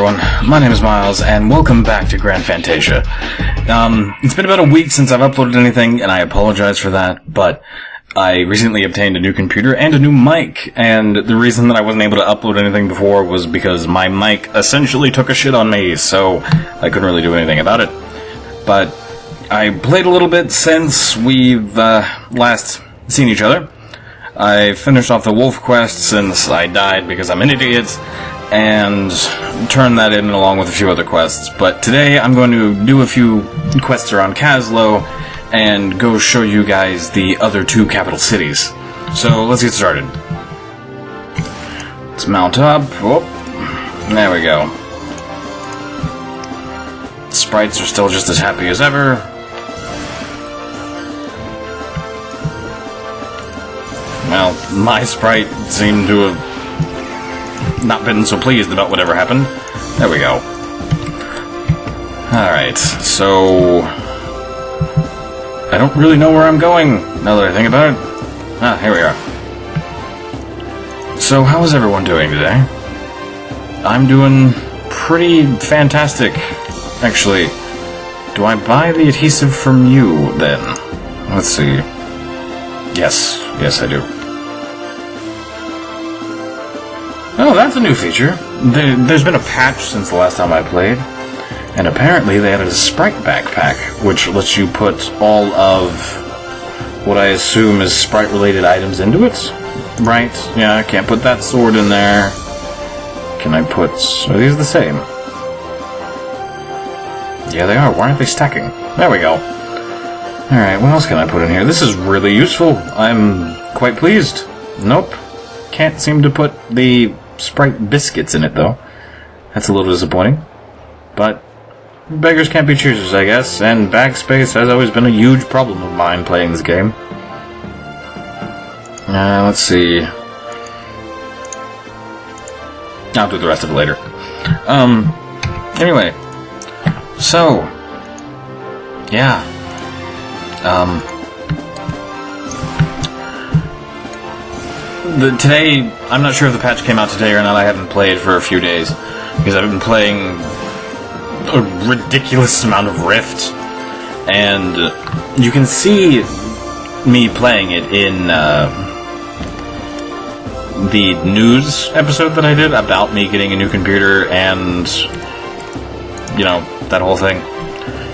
everyone, my name is Miles, and welcome back to Grand Fantasia. It's been about a week since I've uploaded anything, and I apologize for that, but I recently obtained a new computer and a new mic, and the reason that I wasn't able to upload anything before was because my mic essentially took a shit on me, so I couldn't really do anything about it. But I played a little bit since we've last seen each other. I finished off the wolf quest since I died because I'm an idiot, and turned that in along with a few other quests. But today I'm going to do a few quests around Caslo and go show you guys the other two capital cities. So let's get started. Let's mount up. Oh, there we go. Sprites are still just as happy as ever. Well, my sprite seemed to have not been so pleased about whatever happened. There we go. Alright, so I don't really know where I'm going, now that I think about it. Ah, here we are. So, how is everyone doing today? I'm doing pretty fantastic, actually. Do I buy the adhesive from you, then? Let's see. Yes, I do. Oh, that's a new feature. There's been a patch since the last time I played, and apparently they added a sprite backpack, which lets you put all of what I assume is sprite-related items into it. Right? Yeah, I can't put that sword in there. Can I put... Are these the same? Yeah, they are. Why aren't they stacking? There we go. Alright, what else can I put in here? This is really useful. I'm quite pleased. Nope. Can't seem to put the Sprite biscuits in it, though. That's a little disappointing. But beggars can't be choosers, I guess, and backspace has always been a huge problem of mine playing this game. Let's see. I'll do the rest of it later. Anyway. So. Yeah. Today, I'm not sure if the patch came out today or not. I haven't played for a few days because I've been playing a ridiculous amount of Rift, and you can see me playing it in the news episode that I did about me getting a new computer and, you know, that whole thing.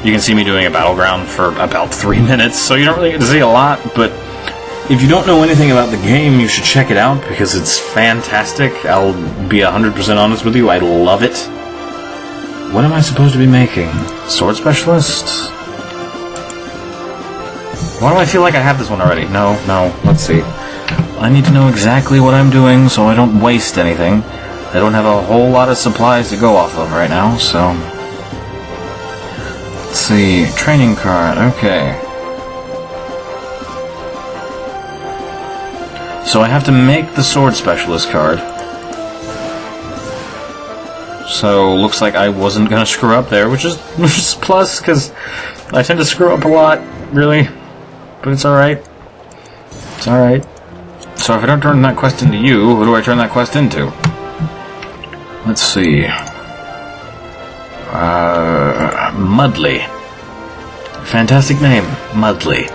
You can see me doing a battleground for about 3 minutes, so you don't really get to see a lot, but if you don't know anything about the game, you should check it out, because it's fantastic. I'll be 100% honest with you, I love it. What am I supposed to be making? Sword Specialist? Why do I feel like I have this one already? No, let's see. I need to know exactly what I'm doing so I don't waste anything. I don't have a whole lot of supplies to go off of right now, so... Let's see, training card, okay. So I have to make the Sword Specialist card. So, looks like I wasn't gonna screw up there, which is a plus, because I tend to screw up a lot, really. But it's alright. It's alright. So if I don't turn that quest into you, who do I turn that quest into? Let's see. Mudley. Fantastic name, Mudley.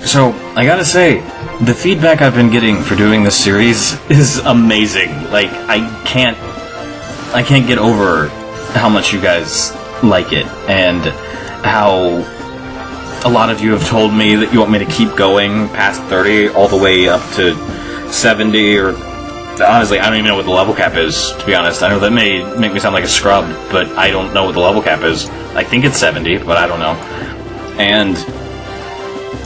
So, I gotta say, the feedback I've been getting for doing this series is amazing. Like, I can't get over how much you guys like it, and how a lot of you have told me that you want me to keep going past 30 all the way up to 70, or honestly, I don't even know what the level cap is, to be honest. I know that may make me sound like a scrub, but I don't know what the level cap is. I think it's 70, but I don't know. And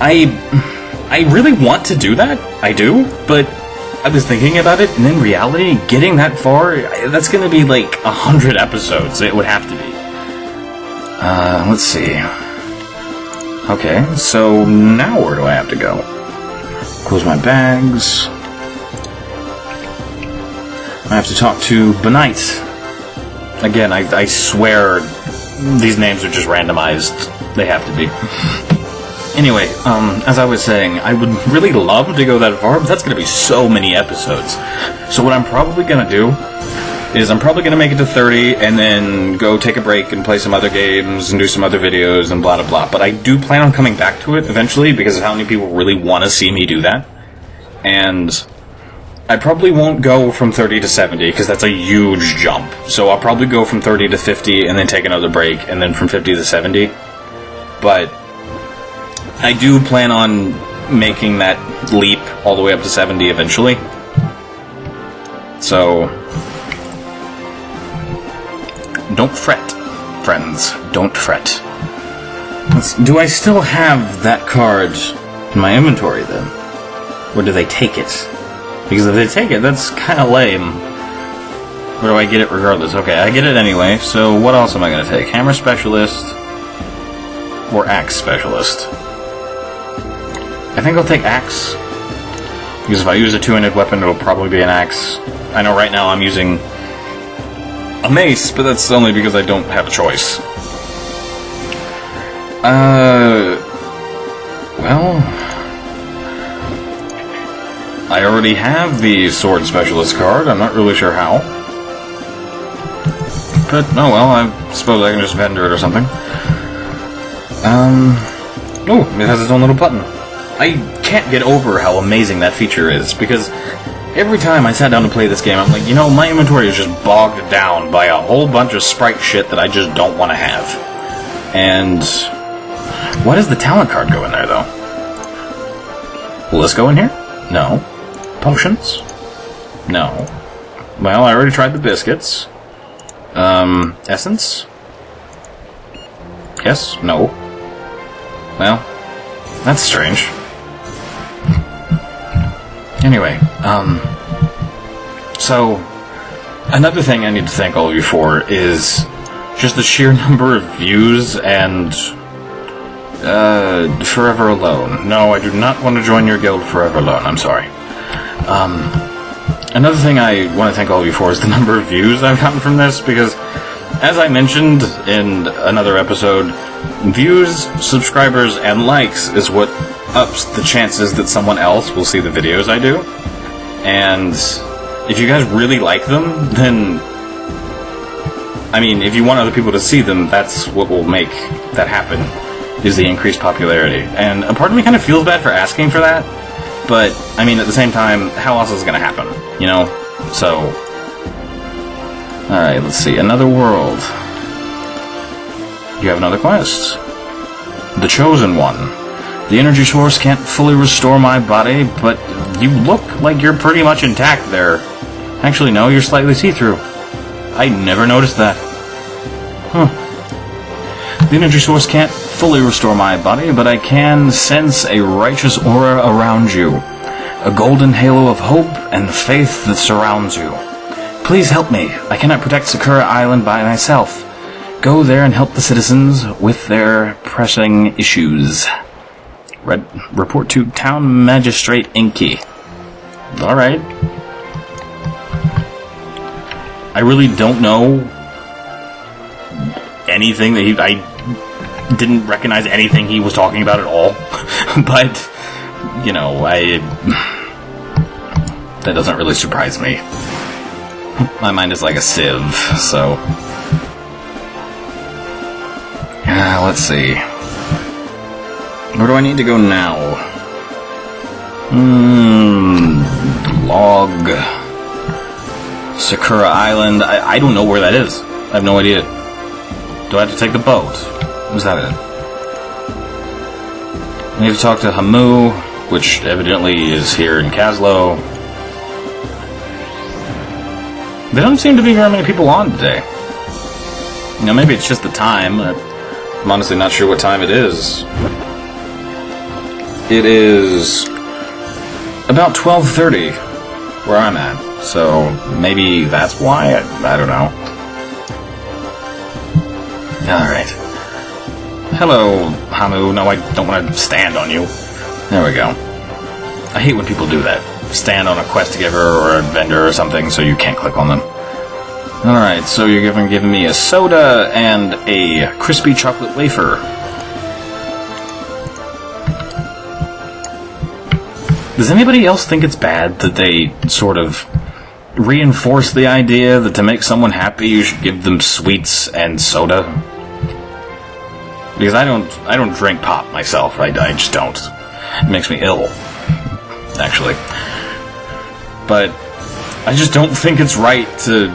I really want to do that. I do, but I was thinking about it, and in reality, getting that far, that's going to be like 100 episodes. It would have to be. Let's see. Okay, so now where do I have to go? Close my bags. I have to talk to Benite. Again, I swear these names are just randomized. They have to be. Anyway, as I was saying, I would really love to go that far, but that's going to be so many episodes. So what I'm probably going to do is I'm probably going to make it to 30 and then go take a break and play some other games and do some other videos and blah blah blah. But I do plan on coming back to it eventually because of how many people really want to see me do that. And I probably won't go from 30 to 70 because that's a huge jump. So I'll probably go from 30 to 50 and then take another break and then from 50 to 70. But I do plan on making that leap all the way up to 70 eventually. So, don't fret, friends. Don't fret. Do I still have that card in my inventory then? Or do they take it? Because if they take it, that's kind of lame. Or do I get it regardless? Okay, I get it anyway, so what else am I going to take? Hammer Specialist or Axe Specialist? I think I'll take Axe. Because if I use a two-handed weapon, it'll probably be an Axe. I know right now I'm using a Mace, but that's only because I don't have a choice. Well, I already have the Sword Specialist card. I'm not really sure how. But, oh well, I suppose I can just vendor it or something. Oh, it has its own little button. I can't get over how amazing that feature is, because every time I sat down to play this game, I'm like, you know, my inventory is just bogged down by a whole bunch of sprite shit that I just don't want to have. And why does the talent card go in there, though? Will this go in here? No. Potions? No. Well, I already tried the biscuits. Essence? Yes? No. Well, that's strange. Anyway, so, another thing I need to thank all of you for is just the sheer number of views and, Forever Alone. No, I do not want to join your guild, Forever Alone, I'm sorry. Another thing I want to thank all of you for is the number of views I've gotten from this, because, as I mentioned in another episode, views, subscribers, and likes is what ups the chances that someone else will see the videos I do. And if you guys really like them, then, I mean, if you want other people to see them, that's what will make that happen, is the increased popularity. And a part of me kind of feels bad for asking for that, but, I mean, at the same time, how else is it going to happen, you know? So, alright, let's see, another world. You have another quest. The Chosen One. The energy source can't fully restore my body, but you look like you're pretty much intact there. Actually, no, you're slightly see-through. I never noticed that. Huh. The energy source can't fully restore my body, but I can sense a righteous aura around you. A golden halo of hope and faith that surrounds you. Please help me. I cannot protect Sakura Island by myself. Go there and help the citizens with their pressing issues. Report to Town Magistrate Inky. Alright. I really don't know anything that I didn't recognize anything he was talking about at all. But, you know, that doesn't really surprise me. My mind is like a sieve, so... let's see. Where do I need to go now? Log. Sakura Island. I don't know where that is. I have no idea. Do I have to take the boat? Is that it? I need to talk to Hamu, which evidently is here in Kaslo. There don't seem to be very many people on today. You know, maybe it's just the time. I'm honestly not sure what time it is. It is about 12:30 where I'm at, so maybe that's why? I don't know. Alright. Hello, Hamu. No, I don't want to stand on you. There we go. I hate when people do that. Stand on a quest giver or a vendor or something so you can't click on them. Alright, so you're giving me a soda and a crispy chocolate wafer. Does anybody else think it's bad that they sort of reinforce the idea that to make someone happy you should give them sweets and soda? Because I don't drink pop myself. I just don't. It makes me ill, actually. But I just don't think it's right to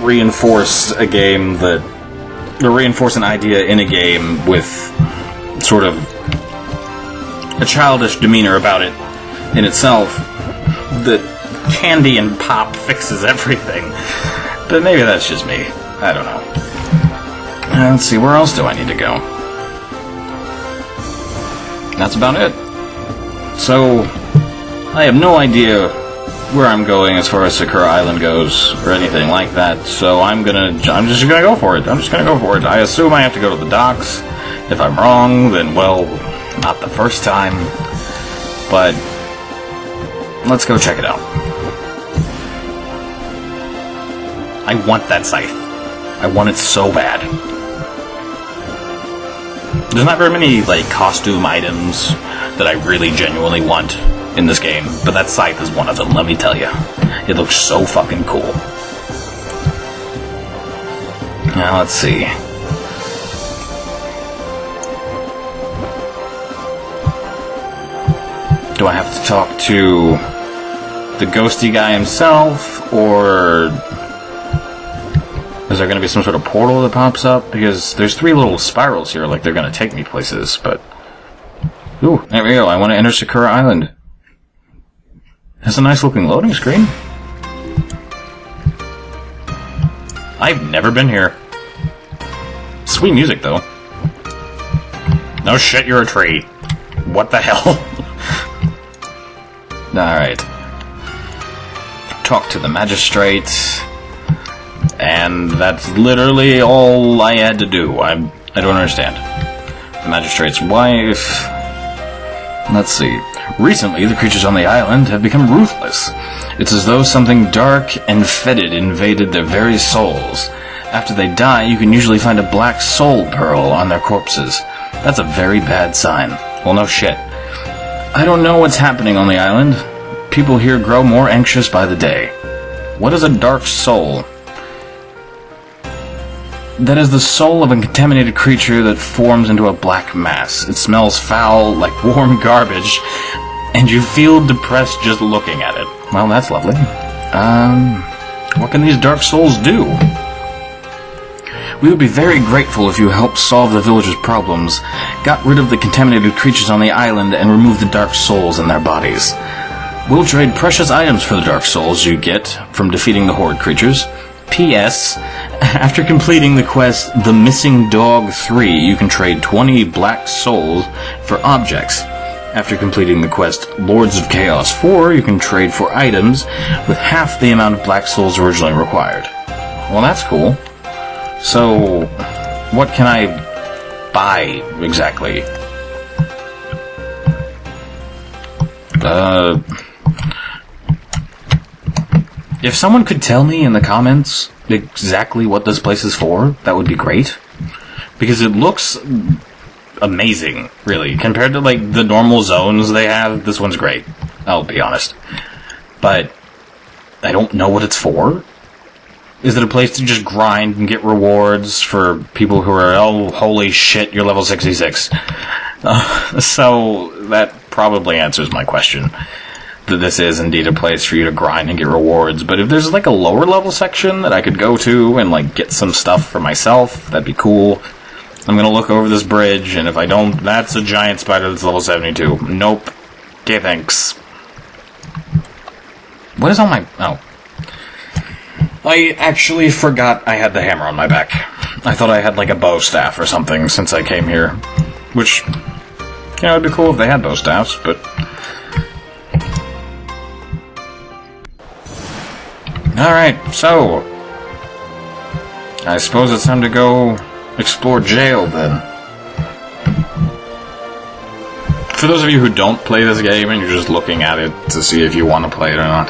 reinforce a game that... or reinforce an idea in a game with sort of a childish demeanor about it in itself, that candy and pop fixes everything. But maybe that's just me. I don't know. Let's see, where else do I need to go? That's about it. So, I have no idea where I'm going as far as Sakura Island goes, or anything like that, so I'm just gonna go for it. I assume I have to go to the docks. If I'm wrong, then, well, not the first time. But let's go check it out. I want that scythe. I want it so bad. There's not very many, costume items that I really genuinely want in this game, but that scythe is one of them, let me tell you. It looks so fucking cool. Now, let's see. Do I have to talk to the ghosty guy himself, or is there going to be some sort of portal that pops up? Because there's 3 little spirals here, like they're going to take me places, but... Ooh, there we go, I want to enter Sakura Island. Has a nice looking loading screen. I've never been here. Sweet music, though. No shit, you're a tree. What the hell? Alright. Talk to the magistrate. And that's literally all I had to do. I don't understand. The magistrate's wife... Let's see. Recently, the creatures on the island have become ruthless. It's as though something dark and fetid invaded their very souls. After they die, you can usually find a black soul pearl on their corpses. That's a very bad sign. Well, no shit. I don't know what's happening on the island. People here grow more anxious by the day. What is a dark soul? That is the soul of a contaminated creature that forms into a black mass. It smells foul, like warm garbage, and you feel depressed just looking at it. Well, that's lovely. What can these dark souls do? We would be very grateful if you helped solve the village's problems, got rid of the contaminated creatures on the island, and removed the dark souls in their bodies. We'll trade precious items for the dark souls you get from defeating the horde creatures. P.S. After completing the quest The Missing Dog 3, you can trade 20 black souls for objects. After completing the quest Lords of Chaos 4, you can trade for items with half the amount of black souls originally required. Well, that's cool. So, what can I buy, exactly? If someone could tell me in the comments exactly what this place is for, that would be great. Because it looks amazing, really. Compared to, the normal zones they have, this one's great. I'll be honest. But I don't know what it's for. Is it a place to just grind and get rewards for people who are, oh, holy shit, you're level 66? So that probably answers my question. That this is indeed a place for you to grind and get rewards. But if there's a lower level section that I could go to and get some stuff for myself, that'd be cool. I'm gonna look over this bridge, and if I don't, that's a giant spider that's level 72. Nope. Okay, thanks. What is on my... Oh. I actually forgot I had the hammer on my back. I thought I had a bow staff or something since I came here. Which, it'd be cool if they had bow staffs, but... Alright, so... I suppose it's time to go explore Jale, then. For those of you who don't play this game and you're just looking at it to see if you want to play it or not,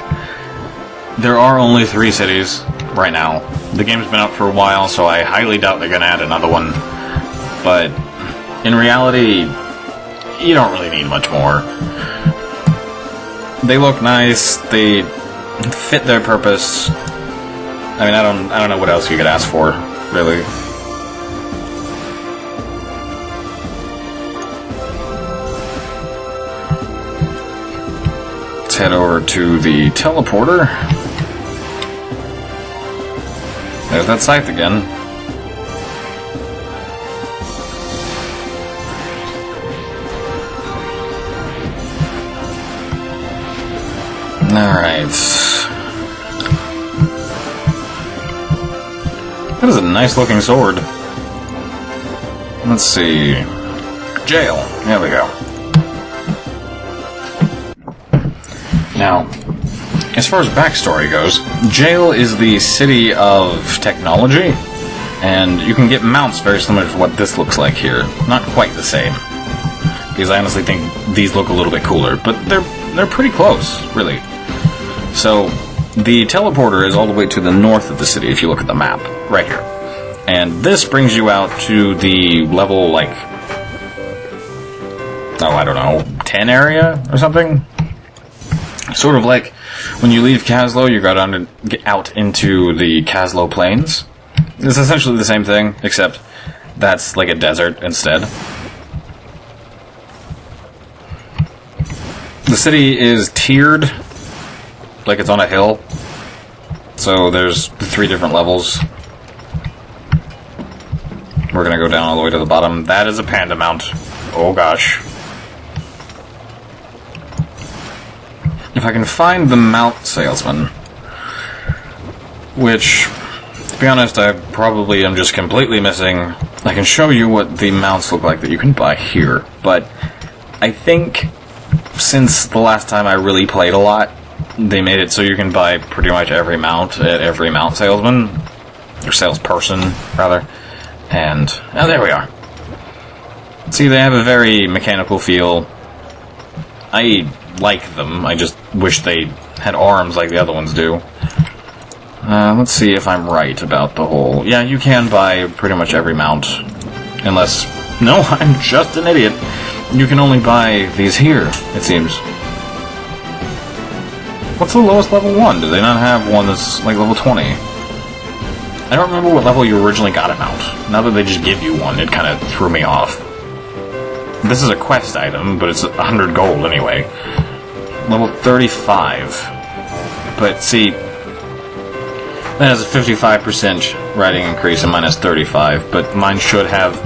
there are only 3 cities right now. The game's been out for a while, so I highly doubt they're going to add another one. But in reality, you don't really need much more. They look nice. They fit their purpose. I mean, I don't know what else you could ask for, really. Let's head over to the teleporter. There's that scythe again. Alright. That is a nice looking sword. Let's see. Jale. There we go. Now, as far as backstory goes, Jale is the city of technology, and you can get mounts very similar to what this looks like here. Not quite the same, because I honestly think these look a little bit cooler, but they're pretty close, really. So, the teleporter is all the way to the north of the city, if you look at the map, right here. And this brings you out to the level, like, oh, I don't know, 10 area or something? Sort of like when you leave Kaslo, you go out into the Kaslo Plains. It's essentially the same thing, except that's like a desert instead. The city is tiered, like it's on a hill. So there's 3 different levels. We're gonna go down all the way to the bottom. That is a panda mount. Oh gosh. If I can find the mount salesman, which, to be honest, I probably am just completely missing. I can show you what the mounts look like that you can buy here, but I think since the last time I really played a lot, they made it so you can buy pretty much every mount at every mount salesman, or salesperson, rather, and, oh, there we are. See, they have a very mechanical feel. I like them, I just wish they had arms like the other ones do. Let's see if I'm right about the whole... Yeah, you can buy pretty much every mount, unless... No, I'm just an idiot. You can only buy these here, it seems. What's the lowest level 1? Do they not have one that's like level 20? I don't remember what level you originally got a mount. Now that they just give you one, it kind of threw me off. This is a quest item, but it's 100 gold anyway. Level 35. But see, that has a 55% rating increase and mine has 35, but mine should have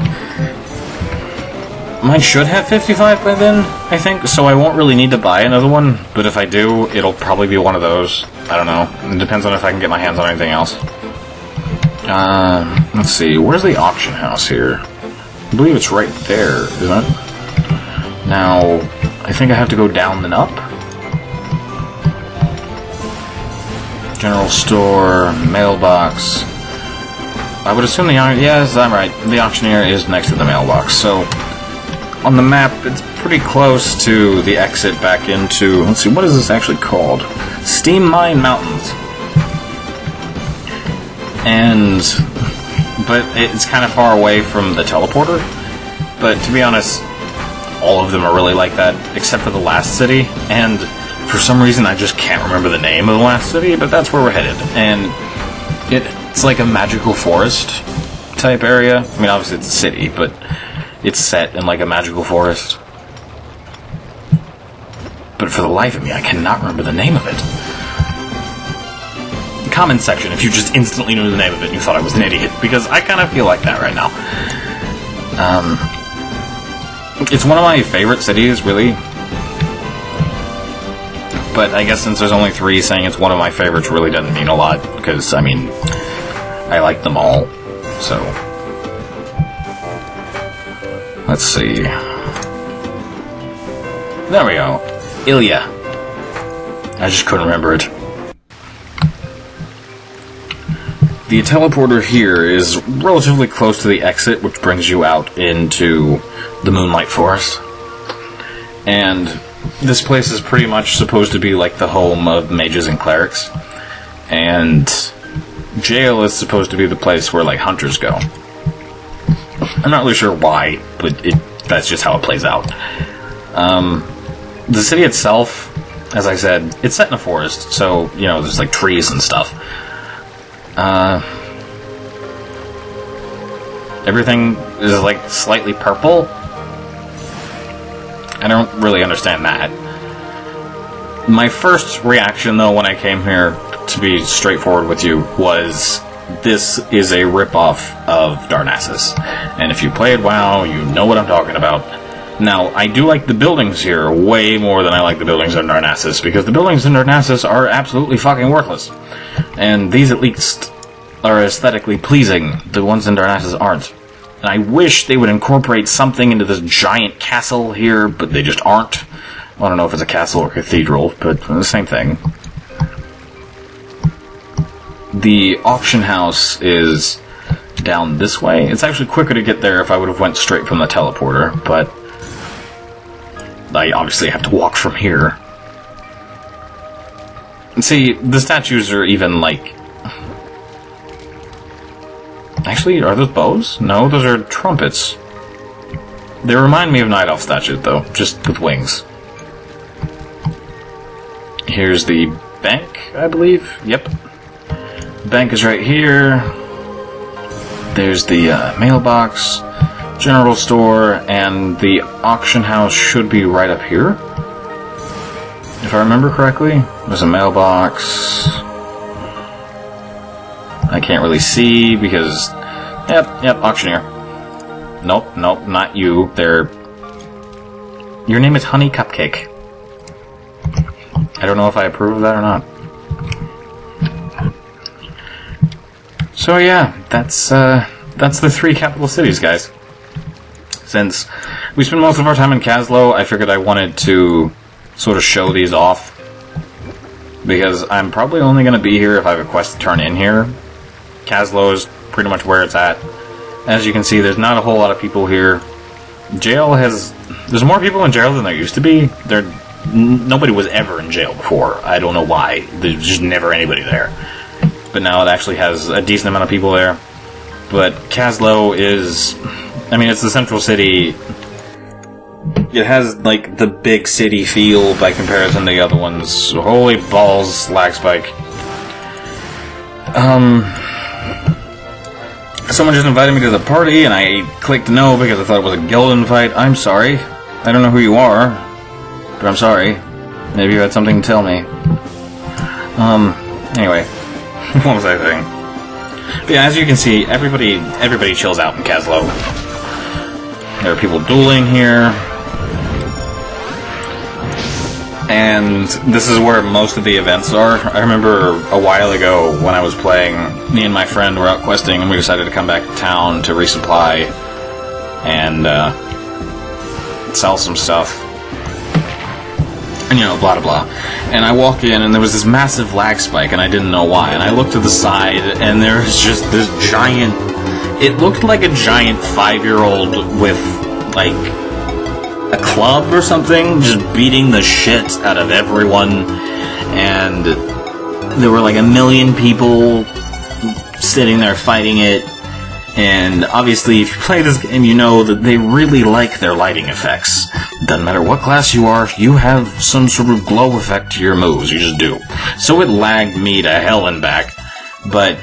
55 by then, I think, so I won't really need to buy another one, but if I do, it'll probably be one of those. I don't know. It depends on if I can get my hands on anything else. Let's see, where's the auction house here? I believe it's right there, isn't it? Now, I think I have to go down then up. General store, mailbox. I would assume yes, I'm right. The auctioneer is next to the mailbox. So, on the map, it's pretty close to the exit back into... Let's see, what is this actually called? Steam Mine Mountains. But it's kind of far away from the teleporter. But to be honest, all of them are really like that, except for the last city. And for some reason, I just can't remember the name of the last city, but that's where we're headed. And it's like a magical forest type area. I mean, obviously it's a city, but it's set in like a magical forest. But for the life of me, I cannot remember the name of it. Comment section if you just instantly knew the name of it and you thought I was an idiot, because I kind of feel like that right now. It's one of my favorite cities, really. But I guess since there's only 3, saying it's one of my favorites really doesn't mean a lot, because, I mean, I like them all, so... Let's see... There we go. Ilya. I just couldn't remember it. The teleporter here is relatively close to the exit, which brings you out into the Moonlight Forest. And this place is pretty much supposed to be like the home of mages and clerics. And Jale is supposed to be the place where, like, hunters go. I'm not really sure why, but that's just how it plays out. The city itself, as I said, it's set in a forest, so, you know, there's, like, trees and stuff. Everything is, like, slightly purple. I don't really understand that. My first reaction, though, when I came here, to be straightforward with you, was this is a ripoff of Darnassus. And if you played WoW, you know what I'm talking about. Now, I do like the buildings here way more than I like the buildings in Darnassus, because the buildings in Darnassus are absolutely fucking worthless. And these, at least, are aesthetically pleasing. The ones in Darnassus aren't. And I wish they would incorporate something into this giant castle here, but they just aren't. I don't know if it's a castle or cathedral, but the same thing. The auction house is down this way. It's actually quicker to get there if I would have went straight from the teleporter, but I obviously have to walk from here. And see, the statues are even like... Actually, are those bows? No, those are trumpets. They remind me of Night Elf statues, though, just with wings. Here's the bank, I believe. Yep. Bank is right here. There's the mailbox, general store, and the auction house should be right up here. If I remember correctly, there's a mailbox. I can't really see because... Yep, auctioneer. Nope, not you. Your name is Honey Cupcake. I don't know if I approve of that or not. So yeah, that's the 3 capital cities, guys. Since we spend most of our time in Kaslo, I figured I wanted to sort of show these off. Because I'm probably only going to be here if I have a quest to turn in here. Kaslo is pretty much where it's at. As you can see, there's not a whole lot of people here. Jale has... There's more people in Jale than there used to be. Nobody was ever in Jale before. I don't know why. There's just never anybody there. But now it actually has a decent amount of people there. But Kaslo is... I mean, it's the central city. It has, like, the big city feel by comparison to the other ones. Holy balls, lag spike. Someone just invited me to the party, and I clicked no because I thought it was a guild invite. I'm sorry. I don't know who you are, but I'm sorry. Maybe you had something to tell me. Anyway. What was I saying? But yeah, as you can see, everybody chills out in Kaslo. There are people dueling here. And this is where most of the events are. I remember a while ago when I was playing, me and my friend were out questing, and we decided to come back to town to resupply and sell some stuff. And, you know, blah, blah, blah. And I walk in, and there was this massive lag spike, and I didn't know why. And I looked to the side, and there was just this giant... It looked like a giant 5-year-old with, like, a club or something, just beating the shit out of everyone. And there were, like, 1 million people sitting there fighting it. And obviously, if you play this game, you know that they really like their lighting effects. Doesn't matter what class you are, you have some sort of glow effect to your moves, you just do. So it lagged me to hell and back. But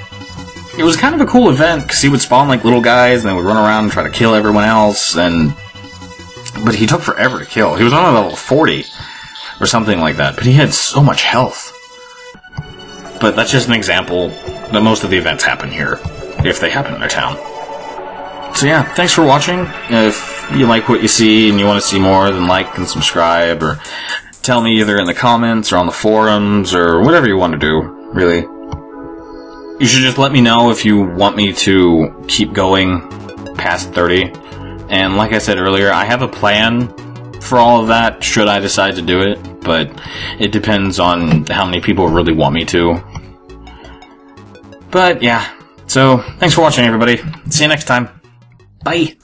it was kind of a cool event, because he would spawn like little guys, and they would run around and try to kill everyone else, but he took forever to kill. He was on level 40, or something like that, but he had so much health. But that's just an example that most of the events happen here. If they happen in their town. So yeah, thanks for watching. If you like what you see and you want to see more, then like and subscribe, or tell me either in the comments or on the forums, or whatever you want to do, really. You should just let me know if you want me to keep going past 30. And like I said earlier, I have a plan for all of that, should I decide to do it, but it depends on how many people really want me to. But yeah. So, thanks for watching, everybody. See you next time. Bye!